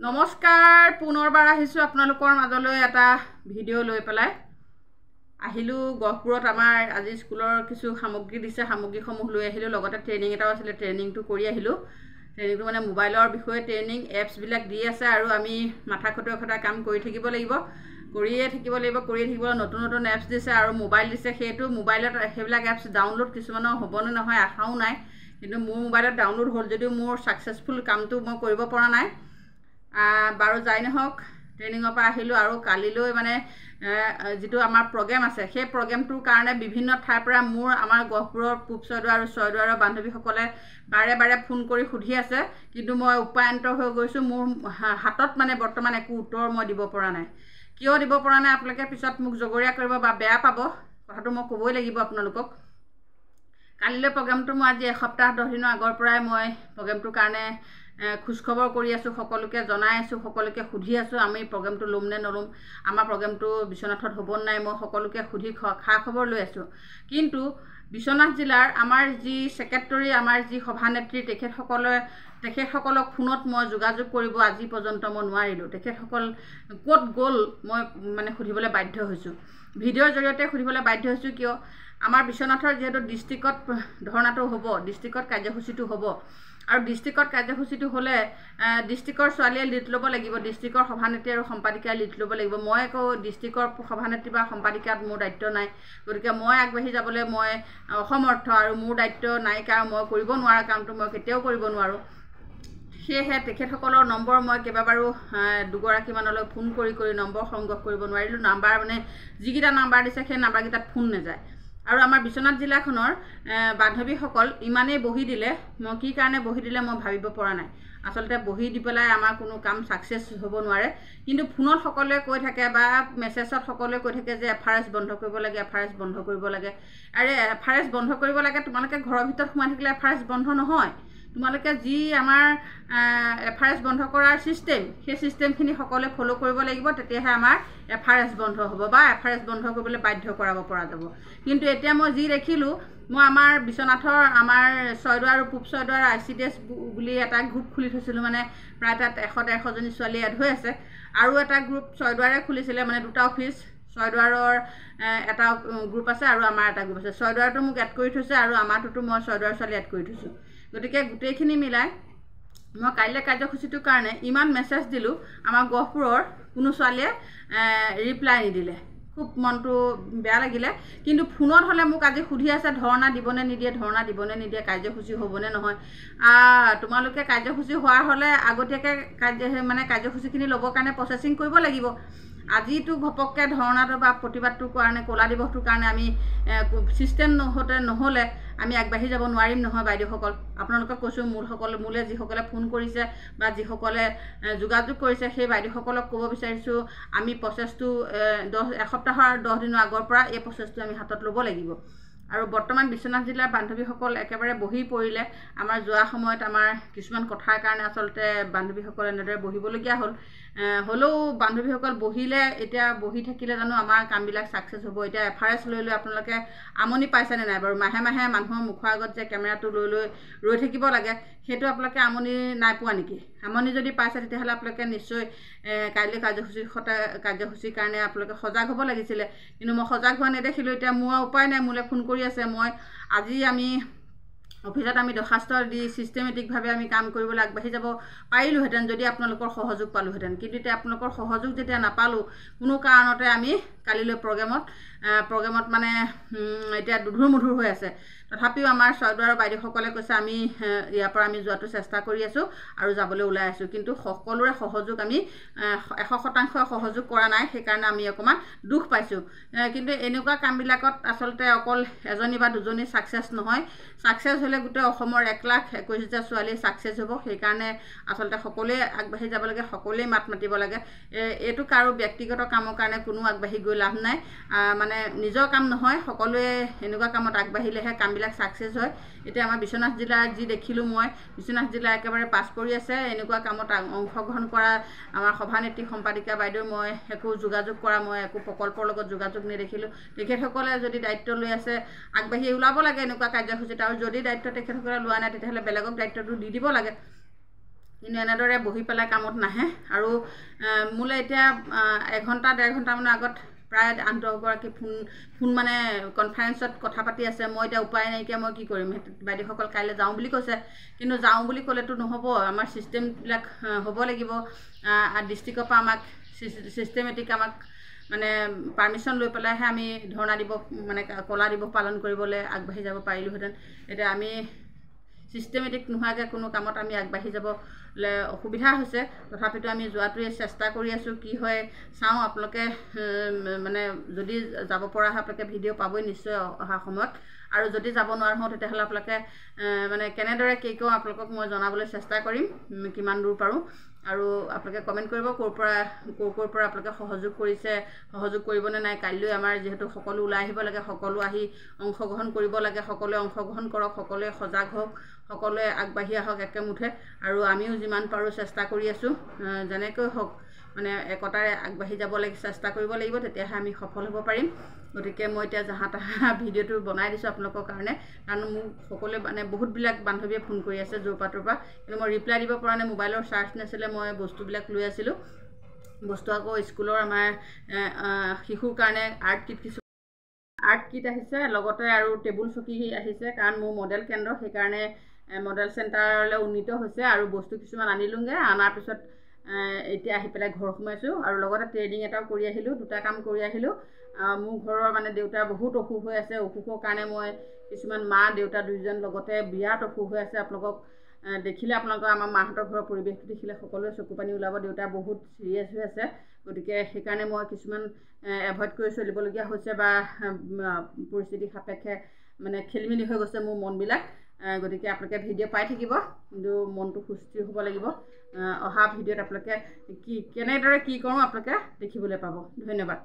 নমস্কাৰ পুনৰবাৰ আহিছো আপোনালোকৰ মাজলৈ এটা ভিডিঅ' লৈ পেলাই আহিলো গহপুৰত আমাৰ আজি স্কুলৰ কিছু সামগ্ৰী দিছে সামগ্ৰীসমূহ লৈ আহিলো লগতে ট্ৰেইনিং এটাও আছিল ট্ৰেইনিংটো কৰি আহিলো ট্ৰেইনিংটো মানে মোবাইলৰ বিষয়ে ট্ৰেইনিং এপছ বিলাক দি আছে আৰু আমি মাথা খটুৱা কাম কৰি থাকিব লাগিব নতুন নতুন এপছ দিছে আৰু মোবাইল দিছে সেইটো মোবাইলত সেইবিলাক এপছ ডাউনলোড কিছুমানৰ হ'বনে নহয় আশাও নাই কিন্তু মোৰ মোবাইলত ডাউনলোড হ'ল যদিও মোৰ সাকসেসফুল কামটো মই কৰিব পৰা নাই বাৰু যাই নহওক ট্ৰেইনিঙৰ পৰা আহিলো আৰু কালিলৈ মানে যেটো আমাৰ প্ৰগ্ৰাম আছে সেই প্ৰগ্ৰামটোৰ কাৰণে বিভিন্ন ঠাইৰ পৰা মোৰ আমাৰ গহপুৰৰ পূব চয়দুৱাৰ আৰু চয়দুৱাৰৰ বান্ধৱীসকলে বাৰে ফোন কৰি সুধি আছে কিন্তু মই উপায়ন্ত হৈ গৈছো মোৰ হাতত মানে বৰ্তমান একো উত্তৰ মই দিব পৰা নাই কিয় দিব পৰা নাই আপোনালোকে পিছত মোক জগৰীয়া কৰিব বা বেয়া পাব কথাটো মই ক'বই লাগিব আপোনালোকক কালিলৈ প্ৰগ্ৰামটো মই আজি এসপ্তাহ 10 দিনৰ আগৰ পৰাই মই প্ৰগ্ৰামটোৰ কাৰণে খুশখবৰ কৰি আছো সকলোকে জনাই আছো সকলোকে সুধি আছো আমি প্ৰগ্ৰামটো লম নে নলম আমাৰ প্ৰগ্ৰামটো বিশ্বনাথত হ'ব নাই মই সকলোকে সুধি খা খবৰ লৈ আছো কিন্তু বিশ্বনাথ জিলাৰ আমাৰ যি সেক্ৰেটাৰী আমাৰ যি সভানেত্ৰী তেখেতসকলক ফোনত মই যোগাযোগ কৰিব আজি পৰ্যন্ত মই নোৱাৰিলো তেখেতসকল ক'ত গ'ল মই মানে সুধিবলৈ বাধ্য হৈছো ভিডিঅ'ৰ জৰিয়তে সুধিবলৈ বাধ্য হৈছো কিয় আমাৰ বিশ্বনাথৰ যেহেতু ডিস্ট্ৰিক্টত ধৰ্ণাটো হ'ব ডিস্ট্ৰিক্টত কাৰ্যসূচীটো হ'ব আৰু ডিস্ট্ৰিক্টত কাৰ্যসূচীটো হ'লে ডিস্ট্ৰিক্টৰ ছোৱালীয়ে লিড ল'ব লাগিব ডিস্ট্ৰিক্টৰ সভানেত্ৰী আৰু সম্পাদিকাই লিড ল'ব লাগিব মই একো ডিস্ট্ৰিক্টৰ সভানেত্ৰী বা সম্পাদিকাত মোৰ দায়িত্ব নাই গতিকে মই আগবাঢ়ি যাবলৈ মই অসমৰ্থ আৰু মোৰ দায়িত্ব নাই কাৰণ মই কৰিব নোৱাৰা কামটো মই কেতিয়াও কৰিব নোৱাৰো সেয়েহে তেখেতসকলৰ নম্বৰ মই কেইবাবাৰো দুগৰাকীমানলৈ ফোন কৰি নম্বৰ সংগ্ৰহ কৰিব নোৱাৰিলো নাম্বাৰ মানে যিকেইটা নাম্বাৰ দিছে সেই নাম্বাৰকেইটাত ফোন নাযায় আৰু আমাৰ বিশ্বনাথ জিলাখনৰ বান্ধৱীসকল ইমানেই বহি দিলে মই কি কাৰণে বহি দিলে মই ভাবিব পৰা নাই আসলতে বহি দি পেলাই আমাৰ কোনো কাম সাকসেস হ'ব নোৱাৰে কিন্তু ফোনত সকলোৱে কৈ থাকে বা মেছেজত সকলোৱে কৈ থাকে যে এফআৰএছ বন্ধ কৰিব লাগে এফআৰএছ বন্ধ কৰিব লাগে আৰে এফআৰএছ বন্ধ কৰিব লাগে তোমালোকে ঘৰৰ ভিতৰত সোমাই থাকিলে এফআৰএছ বন্ধ নহয় তোমালোকে যি আমাৰ এফআৰএছ বন্ধ কৰাৰ সিস্টেম সেই সিস্টেমখিনি সকলোৱে ফলো কৰিব লাগিব তেতিয়াহে আমাৰ এফআৰএছ বন্ধ হ'ব বা এফআৰএছ বন্ধ কৰিবলৈ বাধ্য কৰাব পৰা যাব কিন্তু এতিয়া মই যি দেখিলো মই আমাৰ বিশ্বনাথৰ আমাৰ চয়দুৱাৰ আৰু পূব চয়দুৱাৰ আইচিডিএছ বুলি এটা গ্ৰুপ খুলি থৈছিলো মানে প্ৰায় তাত 100 জনী ছোৱালী এড হৈ আছে আৰু এটা গ্ৰুপ চয়দুৱাৰে খুলিছিলে মানে দুটা অফিচ চয়দুৱাৰৰ এটা গ্ৰুপ আছে আৰু আমাৰ এটা গ্ৰুপ আছে চয়দুৱাৰটো মোক এড কৰি থৈছে আৰু আমাৰটোতো মই চয়দুৱাৰ ছোৱালী এড কৰি থৈছো গতিকে গুটেইখিনি মিলাই মই কাইলৈ কাৰ্যসূচীটোৰ কাৰণে ইমান মেছেজ দিলো আমাৰ গহপুৰৰ কোনো ছোৱালীয়ে ৰিপ্লাই নিদিলে খুব মনটো বেয়া লাগিলে কিন্তু ফোনত হলে মোক আজি সুধি আছে ধৰ্ণা দিবনে নিদিয়ে কাৰ্যসূচী হ'বনে নহয় তোমালোকে কাৰ্যসূচী হোৱাৰ হলে আগতীয়াকৈ কাৰ্যসূচীখিনি ল'বৰ কাৰণে প্ৰচেছিং কৰিব লাগিব আজিটো ঘপককে ধৰ্ণাটো বা প্ৰতিবাদটোৰ কাৰণে কলা দিৱসটোৰ কাৰণে আমি সিস্টেম নহলে আমি আগবাঢ়ি যাব নোৱাৰিম নহয় বাইদেউসকল আপোনালোকক কৈছো মোলে যিসকলে ফোন কৰিছে বা যিসকলে যোগাযোগ কৰিছে সেই বাইদেউসকলক ক'ব বিচাৰিছো আমি প্ৰচেছটো এসপ্তাহৰ 10 দিনৰ আগৰ পৰা এই প্ৰচেছটো আমি হাতত ল'ব লাগিব আৰু বৰ্তমান বিশ্বনাথ জিলাৰ বান্ধৱীসকল একেবাৰে বহি পৰিলে আমাৰ যোৱা সময়ত আমাৰ কিছুমান কথাৰ কাৰণে আসলতে বান্ধৱীসকল এনেদৰে বহিবলগীয়া হ'ল হলেও বান্ধৱীসকল বহিলে এতিয়া বহি থাকিলে জানো আমাৰ কামবিলাক সাকসেস হ'ব এতিয়া এফআৰএছ লৈ আপোনালোকে আমনি পাইছেনে নাই বাৰু মাহে মানুহৰ মুখৰ আগত যে কেমেৰাটো লৈ ৰৈ থাকিব লাগে সেইটো আপোনালোকে আমনি নাই পোৱা নেকি আমনি যদি পাইছে তেতিয়াহ'লে আপোনালোকে নিশ্চয় কাইলৈ কাৰ্যসূচীৰ কাৰণে আপোনালোকে সজাগ হ'ব লাগিছিলে কিন্তু মই সজাগ হোৱা নেদেখিলো এতিয়া মোৰ উপায় নাই মোলে ফোন কৰি আছে মই আজি আমি অফিসত আমি দৰখাস্ত দি সিস্টেমেটিকভাৱে আমি কাম কৰিবলৈ আগবাঢ়ি যাব পাৰিলোহেঁতেন যদি আপোনালোকৰ সহযোগ পালোহেঁতেন কিন্তু এতিয়া আপোনালোকৰ সহযোগ যেতিয়া নাপালো কোনো কাৰণতে আমি কালিলৈ প্ৰগ্ৰামত মানে এতিয়া দুধুৰ হৈ আছে তথাপিও আমাৰ চয়দুৱাৰৰ বাইদেউসকলে কৈছে আমি ইয়াৰ পৰা আমি যোৱাটো চেষ্টা কৰি আছো আৰু যাবলৈ ওলাই আছো কিন্তু সকলোৰে সহযোগ আমি 100% সহযোগ কৰা নাই সেইকাৰণে আমি অকমান দুখ পাইছো কিন্তু এনেকুৱা কামবিলাকত আসলতে অকল এজনী বা দুজনী সাকসেস নহয় সাকসেস হলে গোটেই অসমৰ 1,21,000 ছোৱালী সাকসেস হ'ব সেইকাৰণে আসলতে সকলোৱে আগবাঢ়ি যাব লাগে সকলোৱে মাত মাতিব লাগে এটো কাৰো ব্যক্তিগত কামৰ কাৰণে কোনো আগবাঢ়ি গৈ লাভ নাই মানে নিজৰ কাম নহয় সকলোৱে এনেকুৱা কামত আগবাঢ়িলেহে কামবিলাক সাকসেস হয় এতিয়া আমাৰ বিশ্বনাথ জিলাৰ যি দেখিলো মই বিশ্বনাথ জিলা একেবাৰে পাছ কৰি আছে এনেকুৱা কামত অংশগ্ৰহণ কৰা আমাৰ সভানেত্ৰী সম্পাদিকা বাইদেউ মই একো যোগাযোগ কৰা মই একো প্ৰকল্পৰ লগত যোগাযোগ নেদেখিলো তেখেতসকলে যদি দায়িত্ব লৈ আছে আগবাঢ়ি ওলাব লাগে এনেকুৱা কাৰ্যসূচীত আৰু যদি দায়িত্ব তেখেতসকলে লোৱা নাই তেতিয়াহ'লে বেলেগক দায়িত্বটো দি দিব লাগে কিন্তু এনেদৰে বহি পেলাই কামত নাহে। আৰু মোলৈ এতিয়া 1 ঘণ্টা 1.5 ঘণ্টামানৰ আগত প্ৰায় 8-10গৰাকী ফোন মানে কনফাৰেঞ্চত কথা পাতি আছে। মই এতিয়া উপায় নাইকিয়া, মই কি কৰিম। বাইদেউসকল কাইলৈ যাওঁ বুলি কৈছে, কিন্তু যাওঁ বুলি ক'লেতো নহ'ব, আমাৰ ছিষ্টেমবিলাক হ'ব লাগিব। ডিষ্ট্ৰিক্টৰ পৰা আমাক ছিষ্টেমেটিক আমাক মানে পাৰ্মিশ্যন লৈ পেলাইহে আমি ধৰ্ণা দিৱস মানে কলা দিৱস পালন কৰিবলৈ আগবাঢ়ি যাব পাৰিলোহেঁতেন। এতিয়া আমি ছিষ্টেমেটিক নোহোৱাকৈ কোনো কামত আমি আগবাঢ়ি যাবলৈ অসুবিধা হৈছে। তথাপিতো আমি যোৱাটোৱে চেষ্টা কৰি আছোঁ। কি হয় চাওঁ। আপোনালোকে মানে যদি যাব পৰা হয় আপোনালোকে ভিডিঅ' পাবই নিশ্চয় অহা সময়ত। আৰু যদি যাব নোৱাৰা হওঁ তেতিয়াহ'লে আপোনালোকে মানে কেনেদৰে কি কৰোঁ আপোনালোকক মই জনাবলৈ চেষ্টা কৰিম, কিমান দূৰ পাৰোঁ। আৰু আপোনালোকে কমেণ্ট কৰিব ক'ৰ পৰা আপোনালোকে সহযোগ কৰিছে, সহযোগ কৰিবনে নাই। কাইলৈ আমাৰ যিহেতু সকলো ওলাই আহিব লাগে, সকলো আহি অংশগ্ৰহণ কৰিব লাগে। সকলোৱে অংশগ্ৰহণ কৰক, সকলোৱে সজাগ হওক, সকলোৱে আগবাঢ়ি আহক একেমুঠে। আৰু আমিও যিমান পাৰোঁ চেষ্টা কৰি আছোঁ, যেনেকৈ হওক মানে একতাৰে আগবাঢ়ি যাব লাগে, চেষ্টা কৰিব লাগিব, তেতিয়াহে আমি সফল হ'ব পাৰিম। গতিকে মই এতিয়া জাহা তাহা ভিডিঅ'টো বনাই দিছোঁ আপোনালোকৰ কাৰণে, কাৰণ মোক সকলোৱে মানে বহুতবিলাক বান্ধৱীয়ে ফোন কৰি আছে য'ৰ পৰা, কিন্তু মই ৰিপ্লাই দিব পৰা নাই। মোবাইলৰ চাৰ্জ নাছিলে, মই বস্তুবিলাক লৈ আছিলোঁ। বস্তু আকৌ স্কুলৰ আমাৰ শিশুৰ কাৰণে আৰ্ট কিট আহিছে, লগতে আৰু টেবুল চকী আহিছে। কাৰণ মোৰ মডেল কেন্দ্ৰ, সেইকাৰণে মডেল চেণ্টাৰলৈ উন্নীত হৈছে। আৰু বস্তু কিছুমান আনিলোঁগৈ, অনাৰ পিছত এতিয়া আহি পেলাই ঘৰ সোমাইছোঁ। আৰু লগতে ট্ৰেইনিং এটাও কৰি আহিলোঁ, 2টা কাম কৰি আহিলোঁ। মোৰ ঘৰৰ মানে দেউতাৰ বহুত অসুখ হৈ আছে। অসুখৰ কাৰণে মই কিছুমান মা দেউতা 2জন লগতে বিৰাট অসুখ হৈ আছে। আপোনালোকক দেখিলে আপোনালোকৰ আমাৰ মাহঁতৰ ঘৰৰ পৰিৱেশটো দেখিলে সকলোৱে চকু পানী ওলাব। দেউতা বহুত চিৰিয়াছ হৈ আছে। গতিকে সেইকাৰণে মই কিছুমান এভইড কৰি চলিবলগীয়া হৈছে, বা পৰিস্থিতি সাপেক্ষে মানে খেলিমেলি হৈ গৈছে মোৰ মনবিলাক। গতিকে আপোনালোকে ভিডিঅ' পাই থাকিব, কিন্তু মনটো সুস্থিৰ হ'ব লাগিব। অহা ভিডিঅ'ত আপোনালোকে কেনেদৰে কি কৰোঁ আপোনালোকে দেখিবলৈ পাব। ধন্যবাদ।